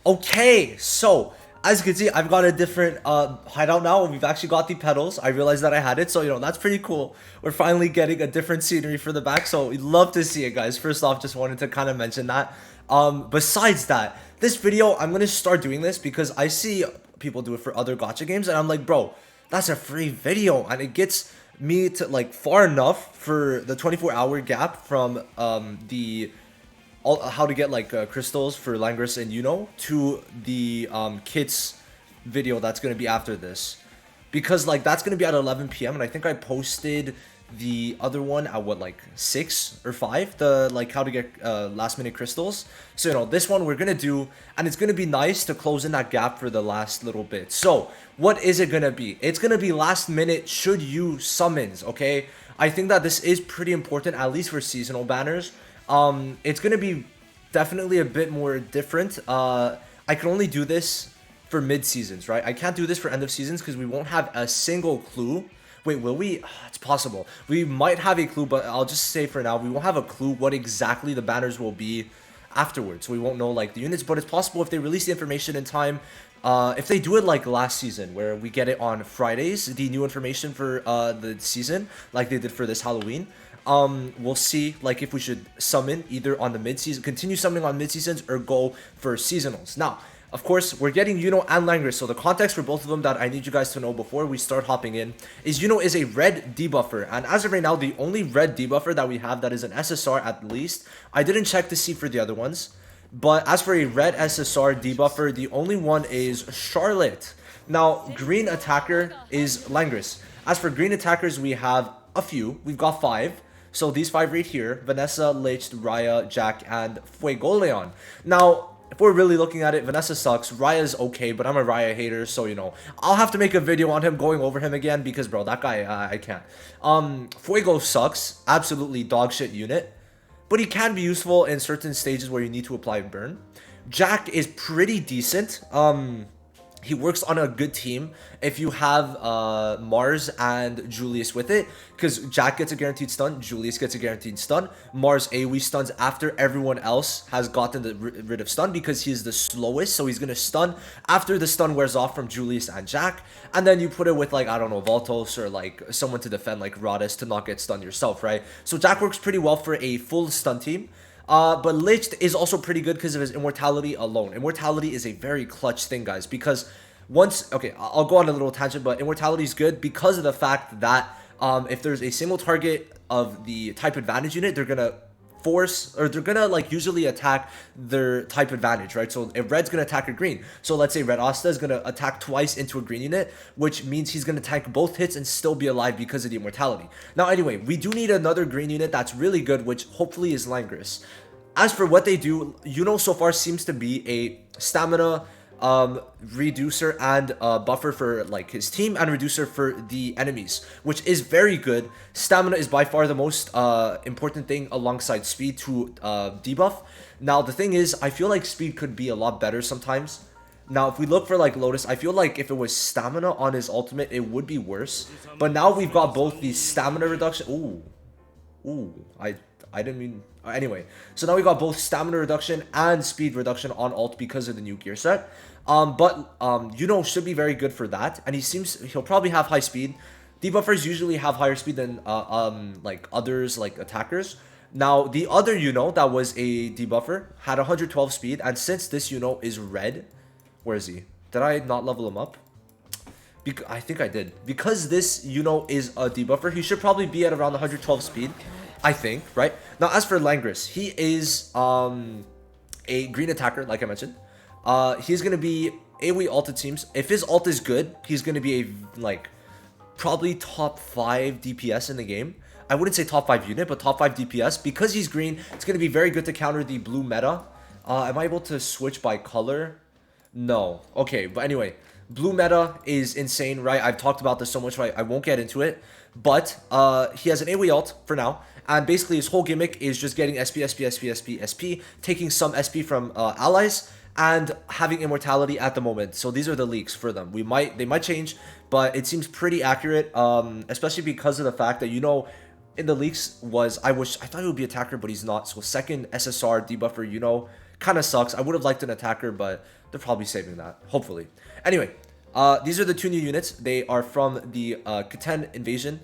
Okay, so as you can see, I've got a different hideout now. We've actually got the pedals. I realized that I had it, so that's pretty cool. We're finally getting a different scenery for the back, so we'd love to see it, guys. First off, just wanted to kind of mention that. Besides that, this video, I'm gonna start doing this because I see people do it for other gacha games, and I'm like, bro, that's a free video, and it gets me to like far enough for the 24-hour gap from the how to get like crystals for Langris and to the kits video that's going to be after this, because like that's going to be at 11 p.m. and I think I posted the other one at what, like 6 or 5, the like how to get last minute crystals. So this one we're gonna do, and it's gonna be nice to close in that gap for the last little bit. So what is it gonna be? It's gonna be last minute should you summons. Okay, I think that this is pretty important, at least for seasonal banners. It's gonna be definitely a bit more different. I can only do this for mid seasons, right? I can't do this for end of seasons because we won't have a single clue. Wait, will we? It's possible. We might have a clue, but I'll just say for now, we won't have a clue what exactly the banners will be afterwards. We won't know like the units, but it's possible if they release the information in time. If they do it like last season, where we get it on Fridays, the new information for the season, like they did for this Halloween. We'll see like if we should summon either on the mid-season, continue summoning on mid-seasons, or go for seasonals. Now, of course, we're getting Yuno and Langris, so the context for both of them that I need you guys to know before we start hopping in is Yuno is a red debuffer, and as of right now, the only red debuffer that we have that is an SSR at least. I didn't check to see for the other ones, but as for a red SSR debuffer, the only one is Charlotte. Now, green attacker is Langris. As for green attackers, we have a few. We've got 5. So these 5 right here: Vanessa, Lich, Raya, Jack, and Fuegoleon. Now, if we're really looking at it, Vanessa sucks. Raya's okay, but I'm a Raya hater, so I'll have to make a video on him, going over him again, because bro, that guy, I can't. Fuego sucks, absolutely dog shit unit, but he can be useful in certain stages where you need to apply burn. Jack is pretty decent. He works on a good team if you have Mars and Julius with it, because Jack gets a guaranteed stun, Julius gets a guaranteed stun. Mars AoE stuns after everyone else has gotten rid of stun, because he's the slowest, so he's going to stun after the stun wears off from Julius and Jack. And then you put it with like, I don't know, Voltos or like someone to defend like Radis to not get stunned yourself, right? So Jack works pretty well for a full stun team. But Lich is also pretty good because of his immortality alone. Immortality is a very clutch thing, guys, because okay, I'll go on a little tangent, but immortality is good because of the fact that if there's a single target of the type advantage unit, they're gonna force, or they're gonna like usually attack their type advantage, right? So if red's gonna attack a green, so let's say Red Asta is gonna attack twice into a green unit, which means he's gonna tank both hits and still be alive because of the immortality. Now anyway, we do need another green unit that's really good, which hopefully is Langris. As for what they do, so far seems to be a stamina reducer and buffer for like his team, and reducer for the enemies, which is very good. Stamina is by far the most important thing alongside speed to debuff. Now the thing is, I feel like speed could be a lot better sometimes. Now if we look for like Lotus, I feel like if it was stamina on his ultimate, it would be worse, but now we've got both the stamina reduction. I didn't mean. Anyway, so now we got both stamina reduction and speed reduction on ult because of the new gear set. But should be very good for that, and he'll probably have high speed. Debuffers usually have higher speed than like others, like attackers. Now the other that was a debuffer had 112 speed, and since this is red, where is he? Did I not level him up? I think I did. Because this is a debuffer, he should probably be at around 112 speed, I think, right? Now, as for Langris, he is a green attacker, like I mentioned. He's going to be AoE ult, it seems. If his ult is good, he's going to be a, like, probably top 5 DPS in the game. I wouldn't say top 5 unit, but top 5 DPS. Because he's green, it's going to be very good to counter the blue meta. Am I able to switch by color? No. Okay, but anyway, blue meta is insane, right? I've talked about this so much, right? I won't get into it. But he has an AoE ult for now. And basically his whole gimmick is just getting SP, SP, SP, SP, SP, taking some SP from allies, and having immortality at the moment. So these are the leaks for them. They might change, but it seems pretty accurate, especially because of the fact that in the leaks was I thought he would be attacker, but he's not. So second SSR debuffer, Kind of sucks. I would have liked an attacker, but they're probably saving that, hopefully. Anyway, these are the 2 new units. They are from the Keten invasion,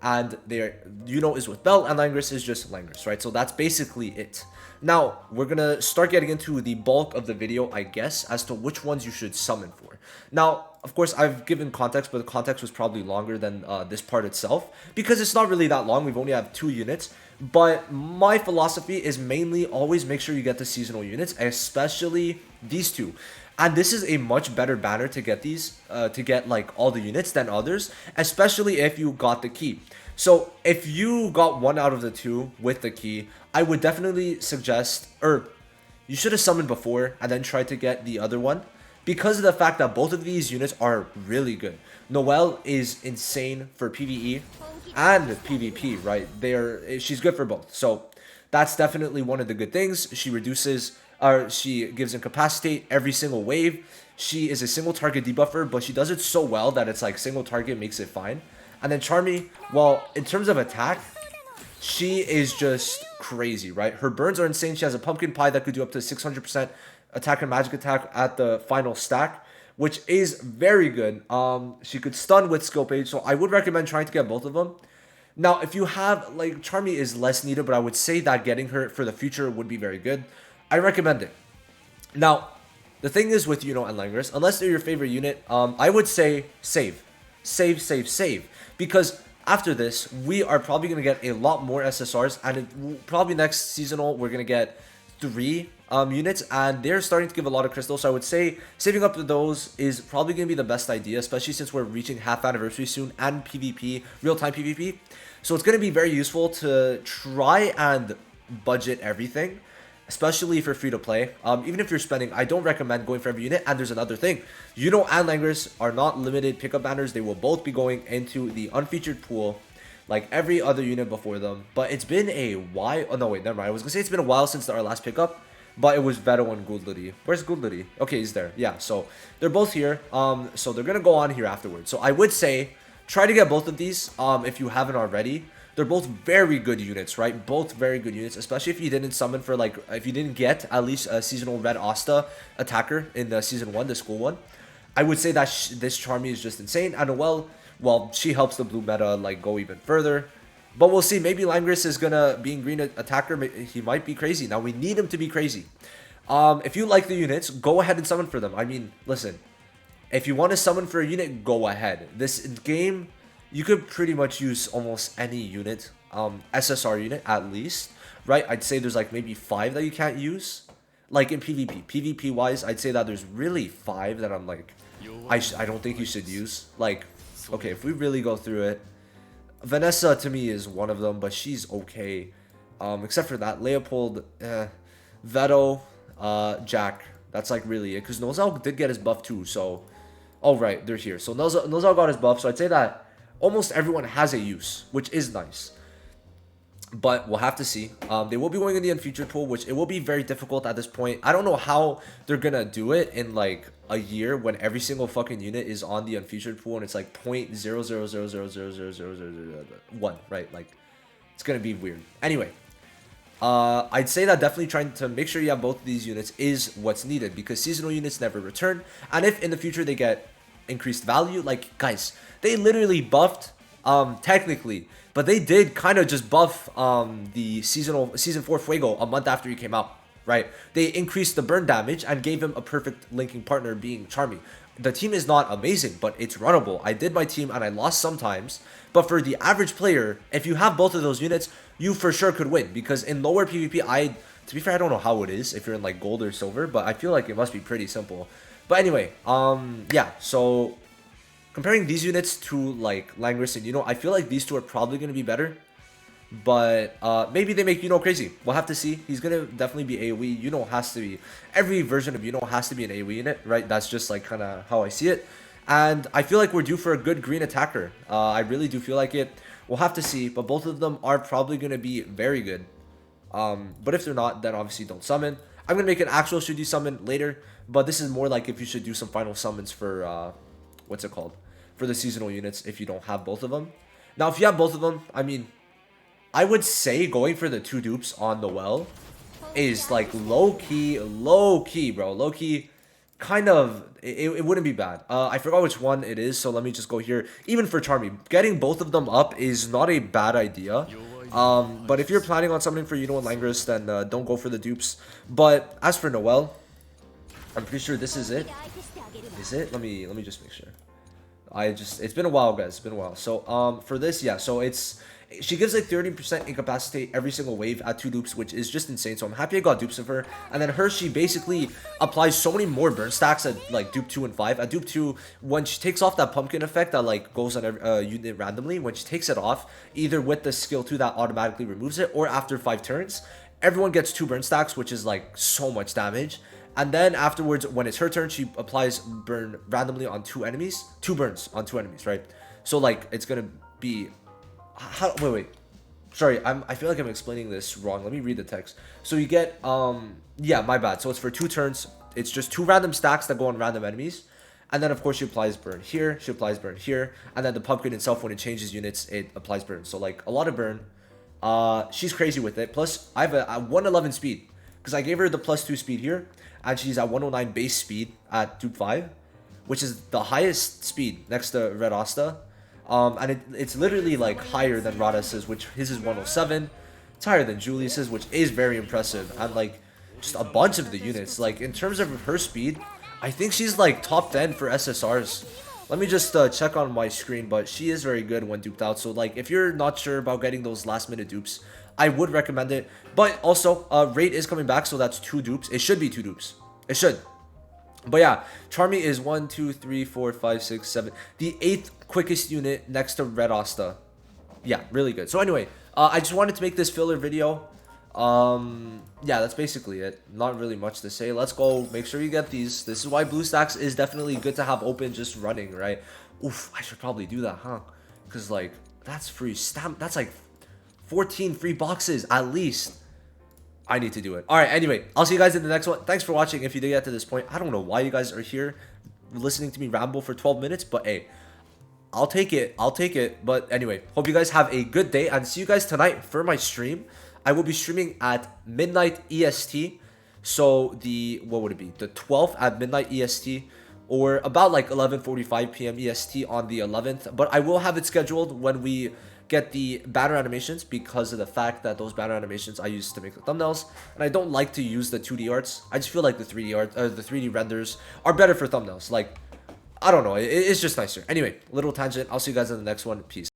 and their is with Bell, and Langris is just Langris, right? So that's basically it. Now, we're gonna start getting into the bulk of the video, I guess, as to which ones you should summon for. Now, of course, I've given context, but the context was probably longer than this part itself, because it's not really that long. We've only have 2 units, but my philosophy is mainly always make sure you get the seasonal units, especially these 2. And this is a much better banner to get these, to get like all the units than others, especially if you got the key. So if you got 1 out of the 2 with the key, I would definitely suggest, or you should have summoned before and then tried to get the other one, because of the fact that both of these units are really good. Noelle is insane for PvE and PvP, right? She's good for both. So that's definitely one of the good things. She reduces, she gives incapacitate every single wave. She is a single target debuffer, but she does it so well that it's like single target makes it fine. And then Charmy, well, in terms of attack, she is just crazy, right? Her burns are insane. She has a pumpkin pie that could do up to 600% attack and magic attack at the final stack, which is very good. She could stun with skill page, so I would recommend trying to get both of them. Now, if you have, like, Charmy is less needed, but I would say that getting her for the future would be very good. I recommend it. Now, the thing is with and Langris, unless they're your favorite unit, I would say save. Save. Because after this, we are probably going to get a lot more SSRs, and probably next seasonal, we're going to get 3 units, and they're starting to give a lot of crystals, so I would say saving up to those is probably going to be the best idea, especially since we're reaching half anniversary soon, and PvP, real-time PvP. So it's going to be very useful to try and budget everything, especially if you're free to play. Even if you're spending, I don't recommend going for every unit. And there's another thing, and Langris are not limited pickup banners. They will both be going into the unfeatured pool like every other unit before them. But it's been a while. Oh no, wait, never mind. I was gonna say it's been a while since our last pickup, but it was Veto and Goodlity. Where's Goodlity? Okay, he's there. Yeah, so they're both here. So they're gonna go on here afterwards. So I would say try to get both of these if you haven't already. They're both very good units, right? Both very good units, especially if you didn't summon for, like, if you didn't get at least a seasonal Red Asta attacker in the season 1, the school one. I would say that this Charmy is just insane. And well, she helps the blue meta, like, go even further. But we'll see. Maybe Langris is gonna, being green attacker, he might be crazy. Now, we need him to be crazy. If you like the units, go ahead and summon for them. I mean, listen, if you want to summon for a unit, go ahead. This game, you could pretty much use almost any unit, SSR unit at least, right? I'd say there's like maybe 5 that you can't use, like in PvP. PvP wise, I'd say that there's really 5 that I'm like, I don't think you should use. Like, okay, if we really go through it, Vanessa to me is one of them, but she's okay. Except for that, Leopold, Veto, Jack, that's like really it, because Nozel did get his buff too, so, oh right, they're here. So Nozel got his buff, so I'd say that almost everyone has a use, which is nice. But we'll have to see. They will be going in the unfeatured pool, which it will be very difficult at this point. I don't know how they're gonna do it in like a year when every single fucking unit is on the unfeatured pool and it's like 0.000000001, right? Like, it's gonna be weird. Anyway, I'd say that definitely trying to make sure you have both of these units is what's needed, because seasonal units never return, and if in the future they get increased value, like, guys, they literally buffed technically, but they did kind of just buff the season 4 Fuego a month after he came out, right? They increased the burn damage and gave him a perfect linking partner, being Charmy. The team is not amazing, but it's runnable. I did my team and I lost sometimes, but for the average player, if you have both of those units, you for sure could win, because in lower PvP, to be fair, I don't know how it is if you're in like gold or silver, but I feel like it must be pretty simple. But anyway, yeah, so comparing these units to like Langris and I feel like these 2 are probably going to be better. But maybe they make crazy. We'll have to see. He's going to definitely be AoE. Has to be. Every version of has to be an AoE unit, right? That's just like kind of how I see it. And I feel like we're due for a good green attacker. I really do feel like it. We'll have to see. But both of them are probably going to be very good. But if they're not, then obviously don't summon. I'm going to make an actual should you summon later. But this is more like if you should do some final summons for, what's it called? For the seasonal units if you don't have both of them. Now, if you have both of them, I mean, I would say going for the 2 dupes on the well is like low key, bro. Low key, kind of. It wouldn't be bad. I forgot which one it is, so let me just go here. Even for Charmy, getting both of them up is not a bad idea. But if you're planning on something for Yuno and Langris, then don't go for the dupes. But as for Noelle, I'm pretty sure this is it. Is it? Let me just make sure. It's been a while, guys. It's been a while. So for this, yeah, so she gives like 30% incapacitate every single wave at 2 dupes, which is just insane. So I'm happy I got dupes of her. And then she basically applies so many more burn stacks at like dupe 2 and 5. At dupe 2, when she takes off that pumpkin effect that like goes on every unit randomly, when she takes it off, either with the skill 2 that automatically removes it, or after 5 turns, everyone gets 2 burn stacks, which is like so much damage. And then afterwards, when it's her turn, she applies burn randomly on 2 enemies. 2 burns on 2 enemies, right? So like it's gonna be wait. Sorry, I feel like I'm explaining this wrong. Let me read the text. So you get yeah, my bad. So it's for 2 turns. It's just 2 random stacks that go on random enemies. And then of course she applies burn here, she applies burn here, and then the pumpkin itself, when it changes units, it applies burn. So like a lot of burn. She's crazy with it. Plus I have a 111 speed, because I gave her the +2 speed here, and she's at 109 base speed at dupe 5, which is the highest speed next to Red Asta. And it's literally like higher than Radas's, which his is 107. It's higher than Julius's, which is very impressive. And like just a bunch of the units, like in terms of her speed, I think she's like top 10 for SSRs. Let me just check on my screen, but she is very good when duped out. So like if you're not sure about getting those last minute dupes, I would recommend it. But also rate is coming back, so that's 2 dupes. It should be 2 dupes. It should. But yeah, Charmy is 1, 2, 3, 4, 5, 6, 7. The 8th quickest unit next to Red Asta. Yeah, really good. So anyway, I just wanted to make this filler video. Yeah, that's basically it. Not really much to say. Let's go. Make sure you get these. This is why BlueStacks is definitely good to have open, just running, right? Oof, I should probably do that, huh? Because like that's free stamp. That's like 14 free boxes at least. I need to do it. All right, anyway, I'll see you guys in the next one. Thanks for watching. If you did get to this point, I don't know why you guys are here listening to me ramble for 12 minutes, but hey, I'll take it. I'll take it. But anyway, hope you guys have a good day, and see you guys tonight for my stream. I will be streaming at midnight EST. So what would it be? The 12th at midnight EST, or about like 11:45 p.m. EST on the 11th. But I will have it scheduled when we get the banner animations, because of the fact that those banner animations I use to make the thumbnails, and I don't like to use the 2D arts. I just feel like the 3D art, the 3D renders are better for thumbnails. Like, I don't know, it's just nicer. Anyway, little tangent. I'll see you guys in the next one. Peace.